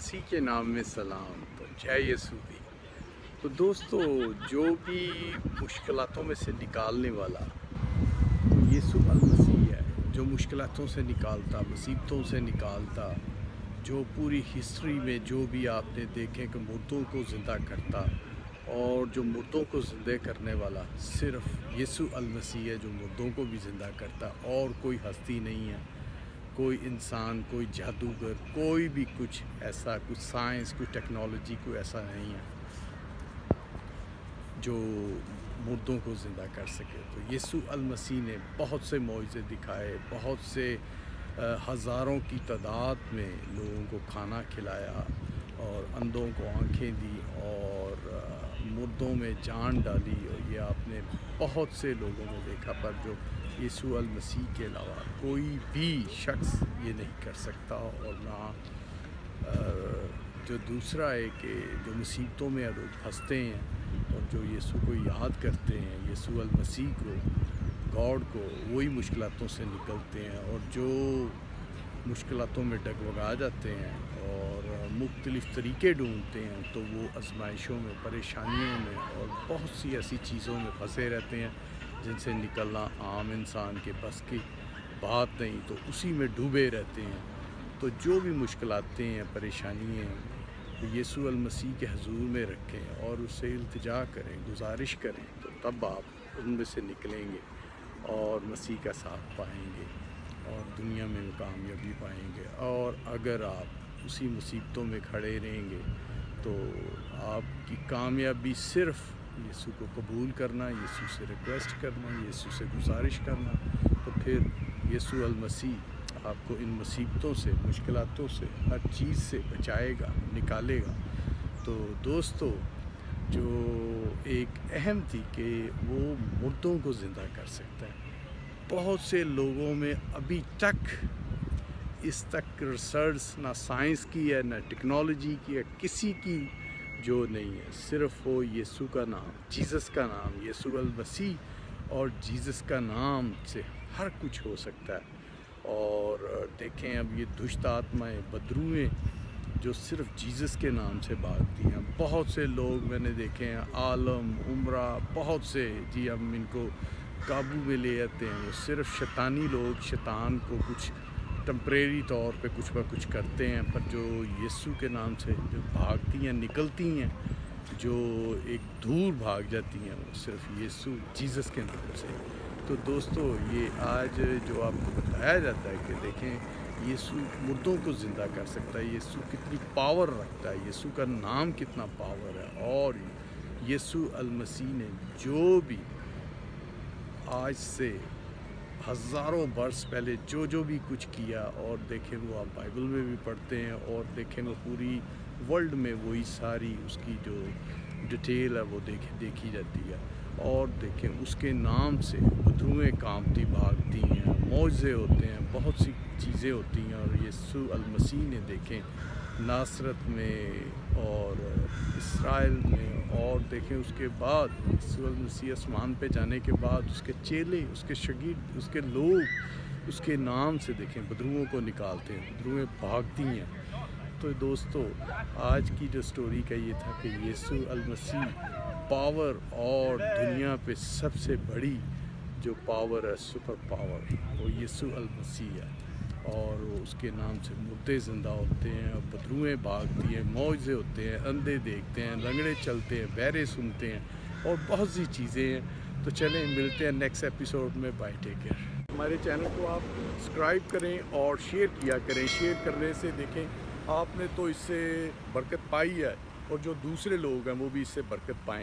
مسیح کے نام میں سلام، تو جے یسوع دی۔ تو دوستو، جو بھی مشکلاتوں میں سے نکالنے والا یسوع المسیح ہے، جو مشکلاتوں سے نکالتا، مصیبتوں سے نکالتا، جو پوری ہسٹری میں جو بھی آپ نے دیکھیں کہ مردوں کو زندہ کرتا، اور جو مردوں کو زندہ کرنے والا صرف یسوع المسیح ہے، جو مردوں کو بھی زندہ کرتا، اور کوئی ہستی نہیں ہے، کوئی انسان، کوئی جادوگر، کوئی بھی کچھ ایسا، کچھ سائنس، کوئی ٹیکنالوجی، کوئی ایسا نہیں ہے جو مردوں کو زندہ کر سکے۔ تو یسوع المسیح نے بہت سے معجزے دکھائے، بہت سے ہزاروں کی تعداد میں لوگوں کو کھانا کھلایا، اور اندھوں کو آنکھیں دی، اور مردوں میں جان ڈالی، اور یہ آپ نے بہت سے لوگوں میں دیکھا، پر جو یسوع المسیح کے علاوہ کوئی بھی شخص یہ نہیں کر سکتا۔ اور نہ جو دوسرا ہے کہ جو مصیبتوں میں لوگ پھنستے ہیں اور جو یسوع کو یاد کرتے ہیں، یسوع المسیح کو، گاڈ کو، وہی مشکلاتوں سے نکلتے ہیں، اور جو مشکلاتوں میں ڈگمگا جاتے ہیں اور مختلف طریقے ڈھونڈتے ہیں، تو وہ آزمائشوں میں، پریشانیوں میں اور بہت سی ایسی چیزوں میں پھنسے رہتے ہیں جن سے نکلنا عام انسان کے بس کی بات نہیں، تو اسی میں ڈوبے رہتے ہیں۔ تو جو بھی مشکلاتیں ہیں، پریشانیاں ہیں، یسوع المسیح کے حضور میں رکھیں اور اس سے التجا کریں، گزارش کریں، تو تب آپ ان میں سے نکلیں گے اور مسیح کا ساتھ پائیں گے اور دنیا میں کامیابی پائیں گے۔ اور اگر آپ اسی مصیبتوں میں کھڑے رہیں گے تو آپ کی کامیابی صرف یسوع کو قبول کرنا، یسوع سے ریکویسٹ کرنا، یسوع سے گزارش کرنا، تو پھر یسوع المسیح آپ کو ان مصیبتوں سے، مشکلاتوں سے، ہر چیز سے بچائے گا، نکالے گا۔ تو دوستو، جو ایک اہم تھی کہ وہ مردوں کو زندہ کر سکتا ہے، بہت سے لوگوں میں ابھی تک اس تک ریسرچ نہ سائنس کی ہے، نہ ٹیکنالوجی کی ہے، کسی کی جو نہیں ہے، صرف وہ یسوع کا نام، جیزس کا نام، یسوع المسیح اور جیزس کا نام سے ہر کچھ ہو سکتا ہے۔ اور دیکھیں، اب یہ دشت آتمائیں، بدروئیں جو صرف جیزس کے نام سے بھاگتی ہیں، بہت سے لوگ میں نے دیکھے ہیں، عالم، عمرہ، بہت سے، جی ہم ان کو قابو میں لے آتے ہیں، وہ صرف شیطانی لوگ شیطان کو کچھ ٹمپریری طور پہ کچھ نہ کچھ کرتے ہیں، پر جو یسوع کے نام سے جو بھاگتی ہیں، نکلتی ہیں، جو ایک دور بھاگ جاتی ہیں، وہ صرف یسوع جیزس کے نام سے۔ تو دوستو، یہ آج جو آپ کو بتایا جاتا ہے کہ دیکھیں یسوع مردوں کو زندہ کر سکتا ہے، یسوع کتنی پاور رکھتا ہے، یسوع کا نام کتنا پاور ہے، اور یسوع المسیح نے جو بھی آج سے ہزاروں برس پہلے جو بھی کچھ کیا، اور دیکھیں وہ آپ بائبل میں بھی پڑھتے ہیں، اور دیکھیں وہ پوری ورلڈ میں وہی ساری اس کی جو ڈیٹیل ہے وہ دیکھی جاتی ہے، اور دیکھیں اس کے نام سے بدروئیں کانپتی بھاگتی ہیں، معجزے ہوتے ہیں، بہت سی چیزیں ہوتی ہیں۔ اور یسوع المسیح نے دیکھیں ناصرت میں اور اسرائیل میں، اور دیکھیں اس کے بعد یسوع المسیح آسمان پہ جانے کے بعد اس کے چیلے، اس کے شاگرد، اس کے لوگ اس کے نام سے دیکھیں بدروؤں کو نکالتے ہیں، بدروئیں بھاگتی ہیں۔ تو دوستو، آج کی جو سٹوری کا یہ تھا کہ یسوع المسیح پاور، اور دنیا پہ سب سے بڑی جو پاور ہے، سپر پاور، وہ یسوع المسیح ہے، اور اس کے نام سے مردے زندہ ہوتے ہیں، بدروئیں بھاگتی ہیں، معجزے ہوتے ہیں، اندھے دیکھتے ہیں، لنگڑے چلتے ہیں، بہرے سنتے ہیں، اور بہت سی چیزیں ہیں۔ تو چلیں ملتے ہیں نیکسٹ ایپیسوڈ میں، بائے، ٹیک کیئر۔ ہمارے چینل کو آپ سبسکرائب کریں اور شیئر کیا کریں۔ شیئر کرنے سے دیکھیں آپ نے تو اس سے برکت پائی ہے، اور جو دوسرے لوگ ہیں وہ بھی اس سے برکت پائیں۔